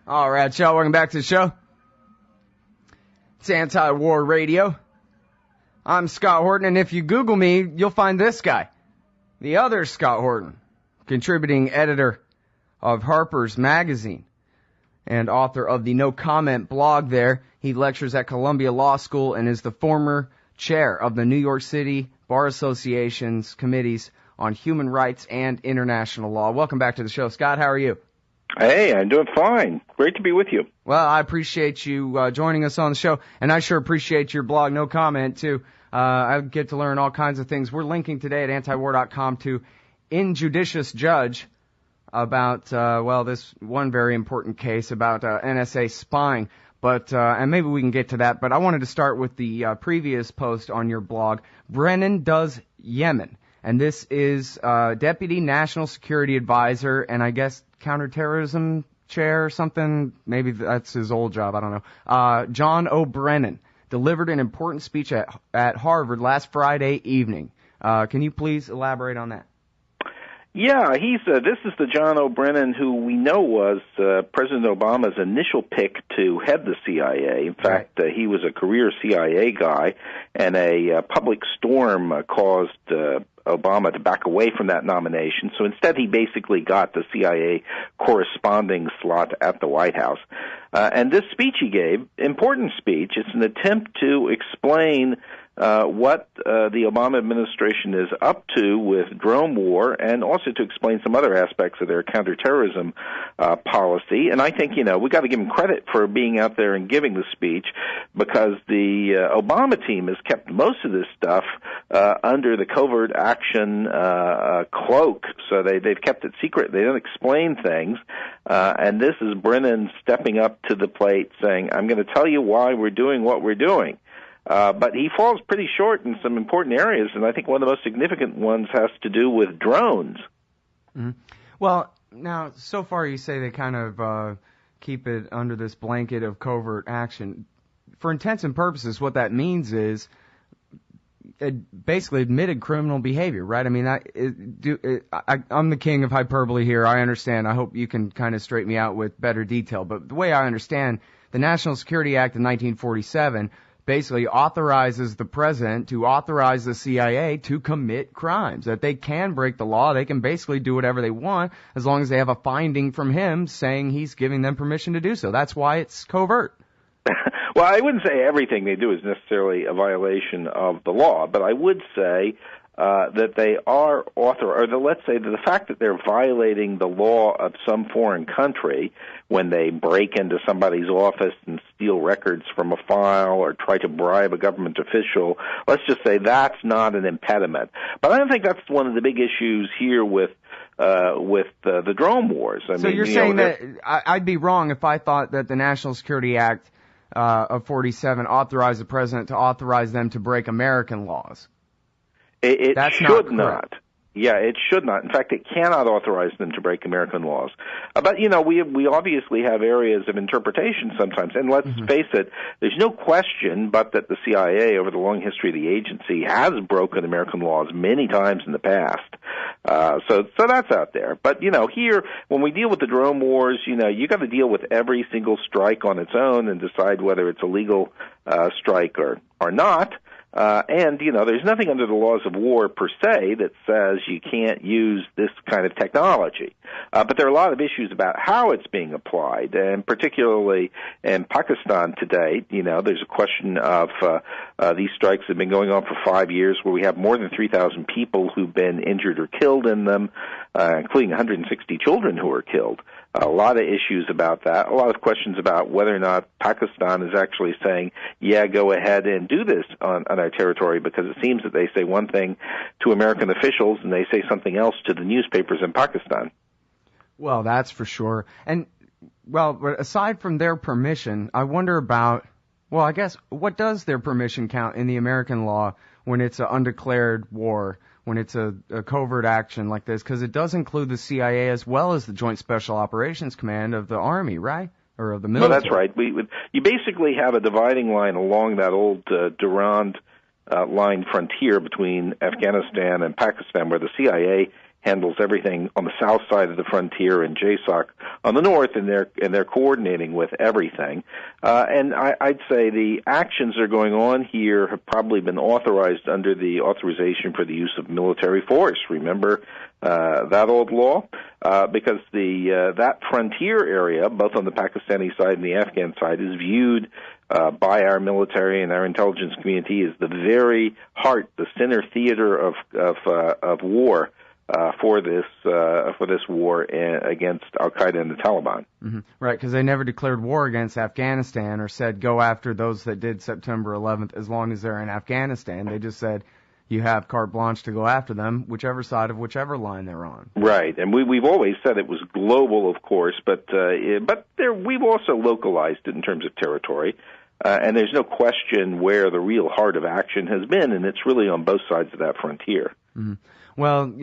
All right, y'all, welcome back to the show. It's Anti-War Radio. I'm Scott Horton, and if you Google me, you'll find this guy, the other Scott Horton, contributing editor of Harper's magazine and author of the No Comment blog there. He lectures at Columbia Law School and is the former chair of the New York City Bar Association's committees on human rights and international law. Welcome back to the show, Scott. How are you? Hey, I'm doing fine. Great to be with you. Well, I appreciate you joining us on the show, and I sure appreciate your blog, No Comment, too. I get to learn all kinds of things. We're linking today at antiwar.com to Injudicious Judge about, this one very important case about NSA spying. But and maybe we can get to that. But I wanted to start with the previous post on your blog, Brennan Does Yemen. And this is Deputy National Security Advisor and I guess counterterrorism chair or something. Maybe that's his old job. I don't know. John O'Brennan delivered an important speech at Harvard last Friday evening. Can you please elaborate on that? Yeah, this is the John O'Brennan who we know was President Obama's initial pick to head the CIA. In fact, he was a career CIA guy, and a public storm caused Obama to back away from that nomination. So instead, he basically got the CIA corresponding slot at the White House. And this speech he gave, important speech, it's an attempt to explain what the Obama administration is up to with drone war, and also to explain some other aspects of their counterterrorism policy. And I think, we got to give him credit for being out there and giving the speech, because the Obama team has kept most of this stuff under the covert action cloak. So they've kept it secret. They don't explain things. And this is Brennan stepping up to the plate saying, I'm going to tell you why we're doing what we're doing. But he falls pretty short in some important areas, and I think one of the most significant ones has to do with drones. Mm-hmm. Well, now, so far you say they kind of keep it under this blanket of covert action. For intents and purposes, what that means is basically admitted criminal behavior, right? I mean, I'm the king of hyperbole here. I understand. I hope you can kind of straighten me out with better detail. But the way I understand, the National Security Act of 1947 basically authorizes the president to authorize the CIA to commit crimes, that they can break the law. They can basically do whatever they want as long as they have a finding from him saying he's giving them permission to do so. That's why it's covert. Well, I wouldn't say everything they do is necessarily a violation of the law, but I would say that they are let's say that the fact that they're violating the law of some foreign country when they break into somebody's office and steal records from a file or try to bribe a government official, let's just say that's not an impediment. But I don't think that's one of the big issues here with the drone wars. So you're saying that I'd be wrong if I thought that the National Security Act of 47 authorized the president to authorize them to break American laws. It should not. Yeah, it should not. In fact, it cannot authorize them to break American laws. But, we obviously have areas of interpretation sometimes. And let's face it, there's no question but that the CIA, over the long history of the agency, has broken American laws many times in the past. So that's out there. But, here, when we deal with the drone wars, you got to deal with every single strike on its own and decide whether it's a legal strike or not. And, there's nothing under the laws of war per se that says you can't use this kind of technology. But there are a lot of issues about how it's being applied, and particularly in Pakistan today, there's a question of these strikes have been going on for 5 years, where we have more than 3,000 people who've been injured or killed in them, including 160 children who were killed. A lot of issues about that, a lot of questions about whether or not Pakistan is actually saying, yeah, go ahead and do this on our territory, because it seems that they say one thing to American officials and they say something else to the newspapers in Pakistan. Well, that's for sure. And, aside from their permission, I wonder about, I guess, what does their permission count in the American law when it's an undeclared war, when it's a covert action like this? Because it does include the CIA as well as the Joint Special Operations Command of the Army, right? Or of the military. No, that's right. You basically have a dividing line along that old Durand line frontier between Afghanistan and Pakistan, where the CIA handles everything on the south side of the frontier, and JSOC on the north, and they're coordinating with everything. And I'd say the actions that are going on here have probably been authorized under the authorization for the use of military force. Remember that old law? Because that frontier area, both on the Pakistani side and the Afghan side, is viewed by our military and our intelligence community as the very heart, the center theater of war for this war against Al Qaeda and the Taliban. Mm-hmm. Right, because they never declared war against Afghanistan or said go after those that did September 11th as long as they're in Afghanistan. They just said you have carte blanche to go after them, whichever side of whichever line they're on. Right, and we've always said it was global, of course, but we've also localized it in terms of territory. And there's no question where the real heart of action has been, and it's really on both sides of that frontier. Mm-hmm. Well,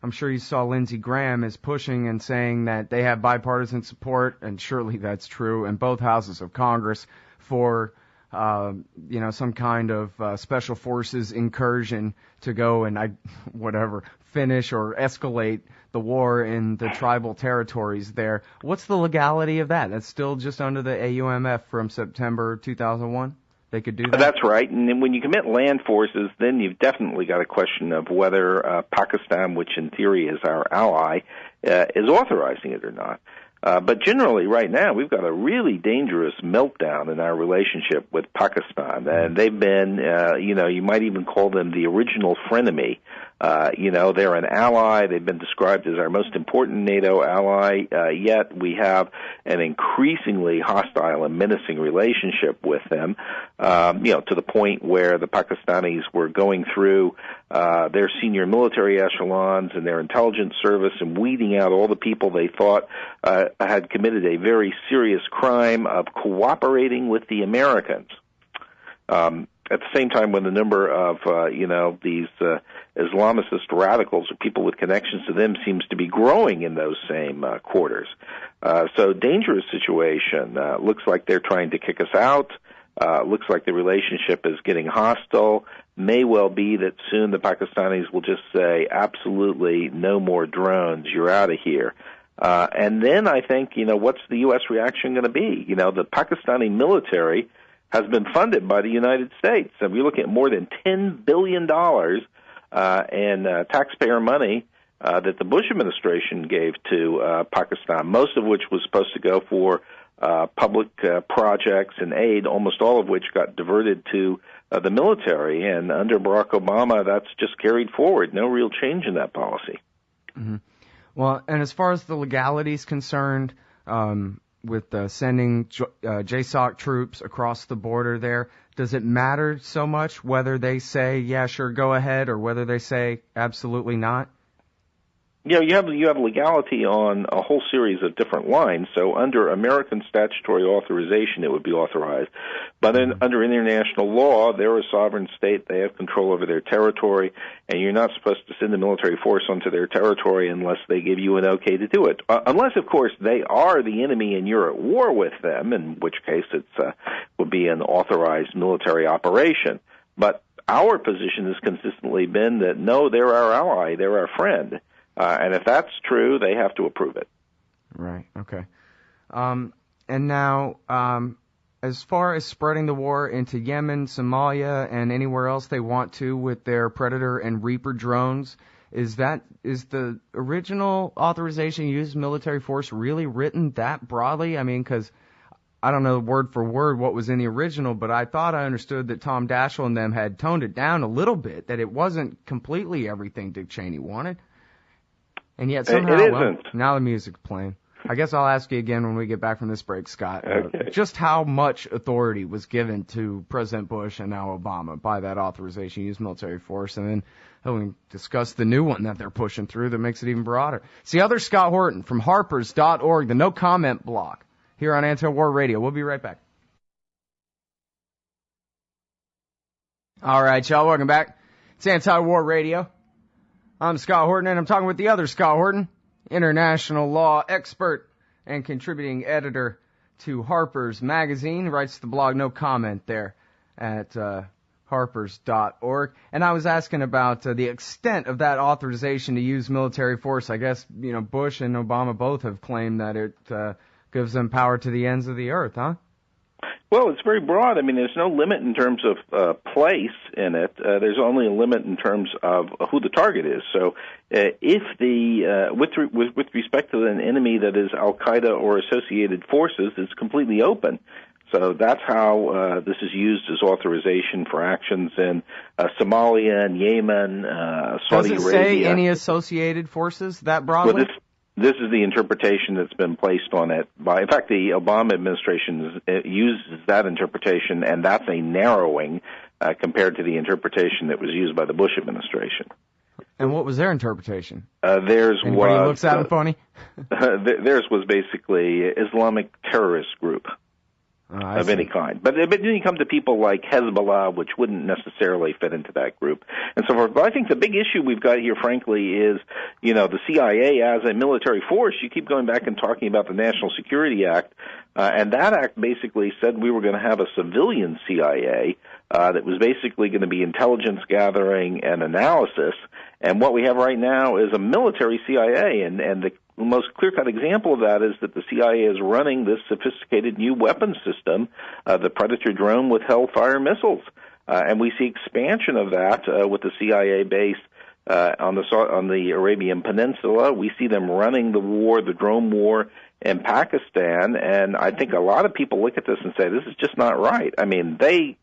I'm sure you saw Lindsey Graham is pushing and saying that they have bipartisan support, and surely that's true, in both houses of Congress for, some kind of special forces incursion to go and finish or escalate the war in the tribal territories there. What's the legality of that? That's still just under the AUMF from September 2001? They could do that? That's right. And then when you commit land forces, then you've definitely got a question of whether Pakistan, which in theory is our ally, is authorizing it or not. But generally, right now, we've got a really dangerous meltdown in our relationship with Pakistan. And they've been, you might even call them the original frenemy. They're an ally. They've been described as our most important NATO ally, yet we have an increasingly hostile and menacing relationship with them, to the point where the Pakistanis were going through their senior military echelons and their intelligence service and weeding out all the people they thought had committed a very serious crime of cooperating with the Americans. At the same time, when the number of, these Islamicist radicals or people with connections to them seems to be growing in those same quarters. So dangerous situation. Looks like they're trying to kick us out. Looks like the relationship is getting hostile. May well be that soon the Pakistanis will just say, absolutely no more drones. You're out of here. And then I think, what's the U.S. reaction going to be? The Pakistani military has been funded by the United States. And we look at more than $10 billion in taxpayer money that the Bush administration gave to Pakistan, most of which was supposed to go for public projects and aid, almost all of which got diverted to the military. And under Barack Obama, that's just carried forward. No real change in that policy. Mm-hmm. Well, and as far as the legality is concerned, with sending JSOC troops across the border there, does it matter so much whether they say, yeah, sure, go ahead, or whether they say absolutely not? You have legality on a whole series of different lines. So under American statutory authorization, it would be authorized. But under international law, they're a sovereign state. They have control over their territory, and you're not supposed to send a military force onto their territory unless they give you an okay to do it. Unless, of course, they are the enemy and you're at war with them, in which case it would be an authorized military operation. But our position has consistently been that, no, they're our ally, they're our friend. And if that's true, they have to approve it. Right, okay. And now, as far as spreading the war into Yemen, Somalia, and anywhere else they want to with their Predator and Reaper drones, is the original authorization to use military force really written that broadly? I mean, because I don't know word for word what was in the original, but I thought I understood that Tom Daschle and them had toned it down a little bit, that it wasn't completely everything Dick Cheney wanted. And yet somehow, it isn't. Now the music's playing. I guess I'll ask you again when we get back from this break, Scott. Okay. Just how much authority was given to President Bush and now Obama by that authorization to use military force, and then we can discuss the new one that they're pushing through that makes it even broader. It's the Other Scott Horton from Harpers.org, the no comment block, here on Anti-War Radio. We'll be right back. All right, y'all, welcome back. It's Anti-War Radio. I'm Scott Horton, and I'm talking with the other Scott Horton, international law expert and contributing editor to Harper's Magazine. Writes the blog No Comment there at harpers.org. And I was asking about the extent of that authorization to use military force. I guess, Bush and Obama both have claimed that it gives them power to the ends of the earth, huh? Well, it's very broad. I mean, there's no limit in terms of place in it. There's only a limit in terms of who the target is. So, if with respect to an enemy that is Al Qaeda or associated forces, it's completely open. So that's how this is used as authorization for actions in Somalia and Yemen, Saudi Arabia. Does it say any associated forces that broadly? Well, this is the interpretation that's been placed on it by, in fact, the Obama administration uses that interpretation, and that's a narrowing compared to the interpretation that was used by the Bush administration. And what was their interpretation? Anybody looks at them funny? Theirs was basically Islamic terrorist group. Of any kind. But then you come to people like Hezbollah, which wouldn't necessarily fit into that group, and so forth. But I think the big issue we've got here, frankly, is, the CIA as a military force. You keep going back and talking about the National Security Act, and that act basically said we were going to have a civilian CIA that was basically going to be intelligence gathering and analysis. And what we have right now is a military CIA, and the most clear-cut example of that is that the CIA is running this sophisticated new weapons system, the Predator drone with Hellfire missiles. And we see expansion of that with the CIA base on the Arabian Peninsula. We see them running the drone war in Pakistan, and I think a lot of people look at this and say, this is just not right. I mean, the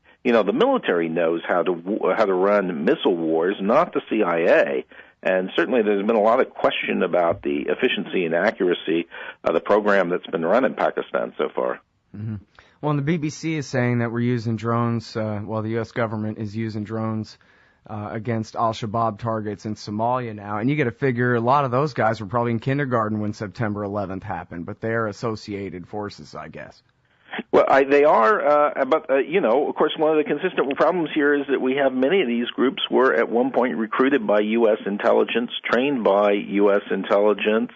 military knows how to run missile wars, not the CIA. And certainly there's been a lot of question about the efficiency and accuracy of the program that's been run in Pakistan so far. Mm-hmm. Well, and the BBC is saying that we're using drones, the U.S. government is using drones against al-Shabaab targets in Somalia now. And you got to figure a lot of those guys were probably in kindergarten when September 11th happened, but they're associated forces, I guess. Well, they are, but of course, one of the consistent problems here is that we have many of these groups were at one point recruited by U.S. intelligence, trained by U.S. intelligence,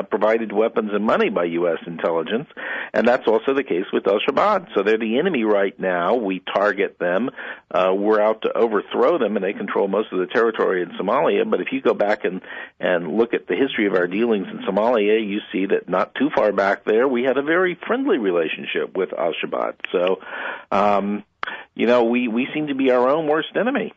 provided weapons and money by U.S. intelligence, and that's also the case with al-Shabaab. So they're the enemy right now. We target them. We're out to overthrow them, and they control most of the territory in Somalia. But if you go back and look at the history of our dealings in Somalia, you see that not too far back there, we had a very friendly relationship with al-Shabaab. So, we seem to be our own worst enemy.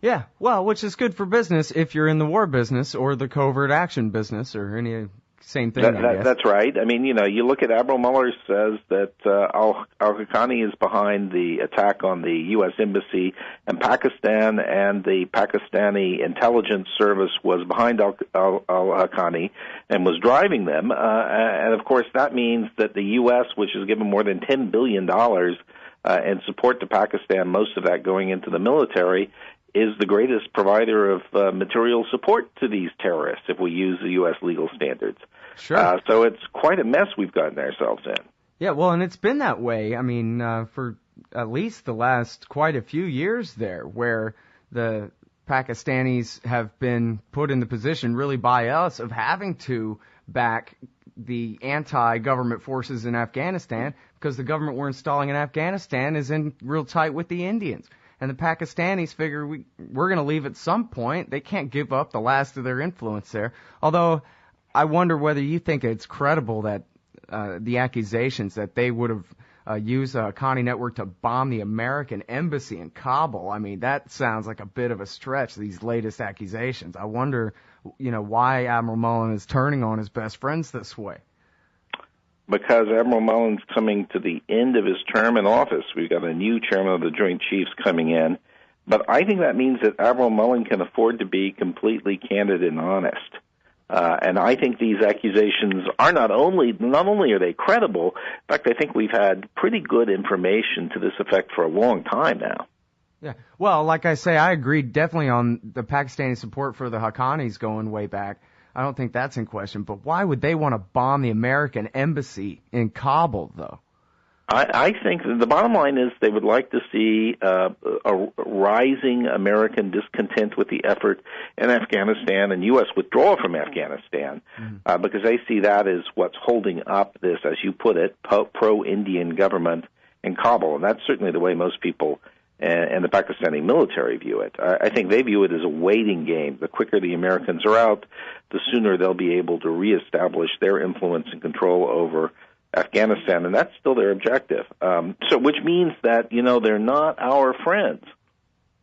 Yeah, well, which is good for business if you're in the war business or the covert action business or any same thing, I guess. That's right. I mean, you look at Admiral Mueller says that al-Haqqani is behind the attack on the U.S. Embassy in Pakistan, and the Pakistani intelligence service was behind al-Haqqani and was driving them. And, of course, that means that the U.S., which has given more than $10 billion in support to Pakistan, most of that going into the military, is the greatest provider of material support to these terrorists if we use the U.S. legal standards. Sure. So it's quite a mess we've gotten ourselves in. Yeah, well, and it's been that way, I mean, for at least the last quite a few years there, where the Pakistanis have been put in the position, really by us, of having to back the anti-government forces in Afghanistan, because the government we're installing in Afghanistan is in real tight with the Indians. And the Pakistanis figure we're going to leave at some point. They can't give up the last of their influence there. Although I wonder whether you think it's credible that the accusations that they would have used a Haqqani network to bomb the American embassy in Kabul. I mean, that sounds like a bit of a stretch, these latest accusations. I wonder, why Admiral Mullen is turning on his best friends this way. Because Admiral Mullen's coming to the end of his term in office. We've got a new chairman of the Joint Chiefs coming in. But I think that means that Admiral Mullen can afford to be completely candid and honest. And I think these accusations are not only are they credible, in fact, I think we've had pretty good information to this effect for a long time now. Yeah. Well, like I say, I agree definitely on the Pakistani support for the Haqqanis going way back. I don't think that's in question. But why would they want to bomb the American embassy in Kabul, though? I think the bottom line is they would like to see a rising American discontent with the effort in Afghanistan and U.S. withdrawal from Afghanistan, because they see that as what's holding up this, as you put it, pro-Indian government in Kabul. And that's certainly the way most people and the Pakistani military view it. I think they view it as a waiting game. The quicker the Americans are out, the sooner they'll be able to reestablish their influence and control over Afghanistan, and that's still their objective. Which means that, they're not our friends.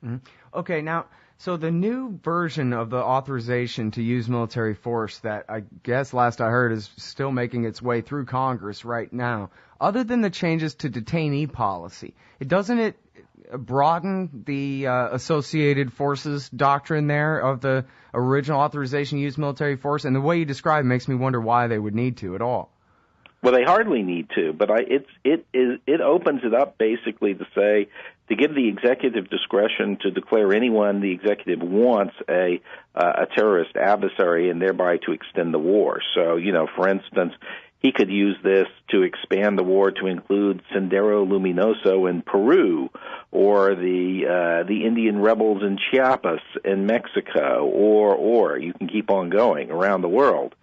Mm-hmm. Okay, now, so the new version of the authorization to use military force that I guess last I heard is still making its way through Congress right now, other than the changes to detainee policy, doesn't it broaden the associated forces doctrine there of the original authorization to use military force? And the way you describe it makes me wonder why they would need to at all. Well, they hardly need to, but it opens it up basically to give the executive discretion to declare anyone the executive wants a terrorist adversary, and thereby to extend the war. So, for instance, he could use this to expand the war to include Sendero Luminoso in Peru, or the Indian rebels in Chiapas in Mexico, or you can keep on going around the world.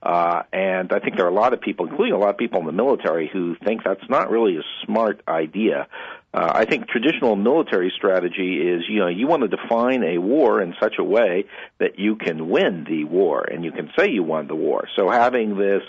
And I think there are a lot of people, including a lot of people in the military, who think that's not really a smart idea. I think traditional military strategy is, you want to define a war in such a way that you can win the war, and you can say you won the war. So having this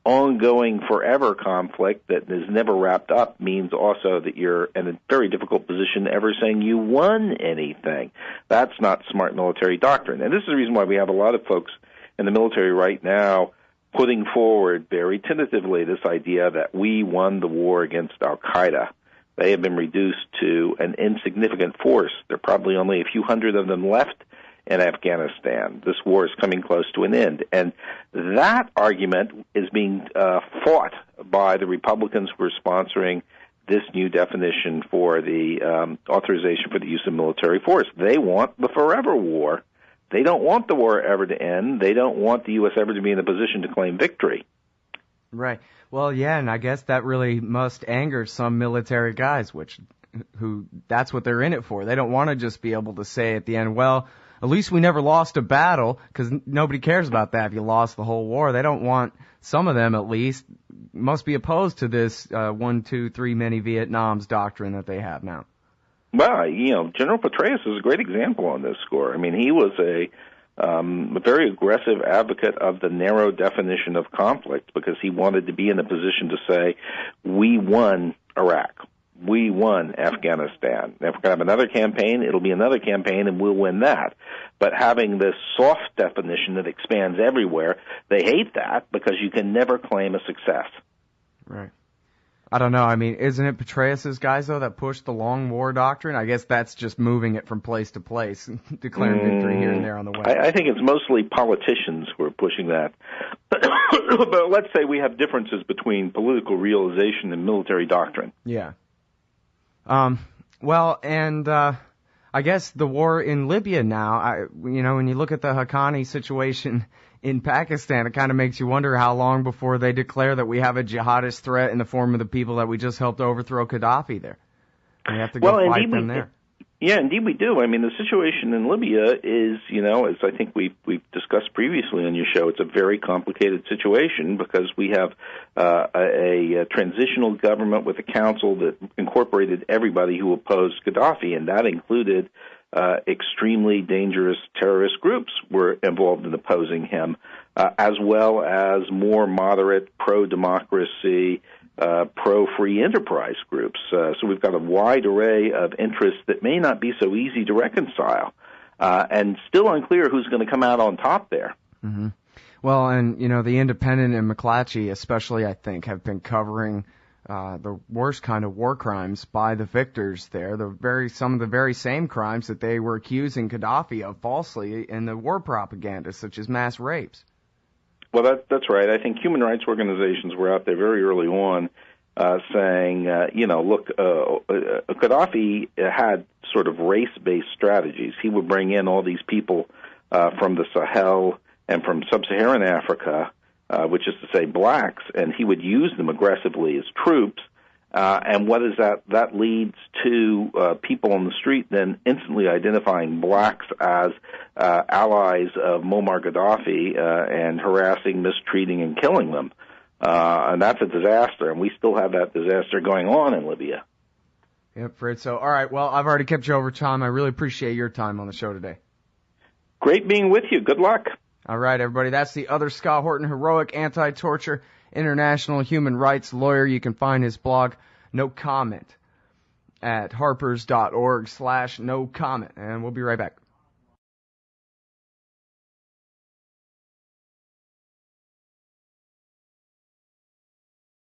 ongoing forever conflict that is never wrapped up means also that you're in a very difficult position ever saying you won anything. That's not smart military doctrine. And this is the reason why we have a lot of folks in the military right now putting forward very tentatively this idea that we won the war against Al-Qaeda. They have been reduced to an insignificant force. There are probably only a few hundred of them left in Afghanistan. This war is coming close to an end. And that argument is being fought by the Republicans who are sponsoring this new definition for the authorization for the use of military force. They want the forever war. They don't want the war ever to end. They don't want the U.S. ever to be in a position to claim victory. Right. Well, yeah, and I guess that really must anger some military guys, who that's what they're in it for. They don't want to just be able to say at the end, well, at least we never lost a battle, because nobody cares about that if you lost the whole war. They don't want, some of them at least, must be opposed to this 1, 2, 3 many Vietnams doctrine that they have now. Well, General Petraeus is a great example on this score. I mean, he was a very aggressive advocate of the narrow definition of conflict because he wanted to be in a position to say, we won Iraq. We won Afghanistan. If we're going to have another campaign, it'll be another campaign, and we'll win that. But having this soft definition that expands everywhere, they hate that because you can never claim a success. Right. I don't know. I mean, isn't it Petraeus's guys, though, that pushed the long war doctrine? I guess that's just moving it from place to place, declaring victory here and there on the way. I think it's mostly politicians who are pushing that. But let's say we have differences between political realization and military doctrine. Yeah. Well, and I guess the war in Libya now, when you look at the Haqqani situation in Pakistan, it kind of makes you wonder how long before they declare that we have a jihadist threat in the form of the people that we just helped overthrow Gaddafi there. We have to go fight them there. Yeah, indeed we do. I mean, the situation in Libya is, as I think we've discussed previously on your show, it's a very complicated situation because we have a transitional government with a council that incorporated everybody who opposed Gaddafi, and that included extremely dangerous terrorist groups were involved in opposing him, as well as more moderate pro-democracy, pro-free enterprise groups. So we've got a wide array of interests that may not be so easy to reconcile, and still unclear who's going to come out on top there. Mm-hmm. Well, and, the Independent and McClatchy especially, I think, have been covering the worst kind of war crimes by the victors there, some of the very same crimes that they were accusing Gaddafi of falsely in the war propaganda, such as mass rapes. Well, that's right. I think human rights organizations were out there very early on saying, look, Gaddafi had sort of race-based strategies. He would bring in all these people from the Sahel and from sub-Saharan Africa, which is to say blacks, and he would use them aggressively as troops. And what is that? That leads to people on the street then instantly identifying blacks as allies of Muammar Gaddafi and harassing, mistreating, and killing them. And that's a disaster, and we still have that disaster going on in Libya. Yep, Fritz. So, all right, well, I've already kept you over time. I really appreciate your time on the show today. Great being with you. Good luck. All right, everybody. That's the Other Scott Horton, heroic anti-torture, international human rights lawyer. You can find his blog, No Comment, at harpers.org/no comment. And we'll be right back.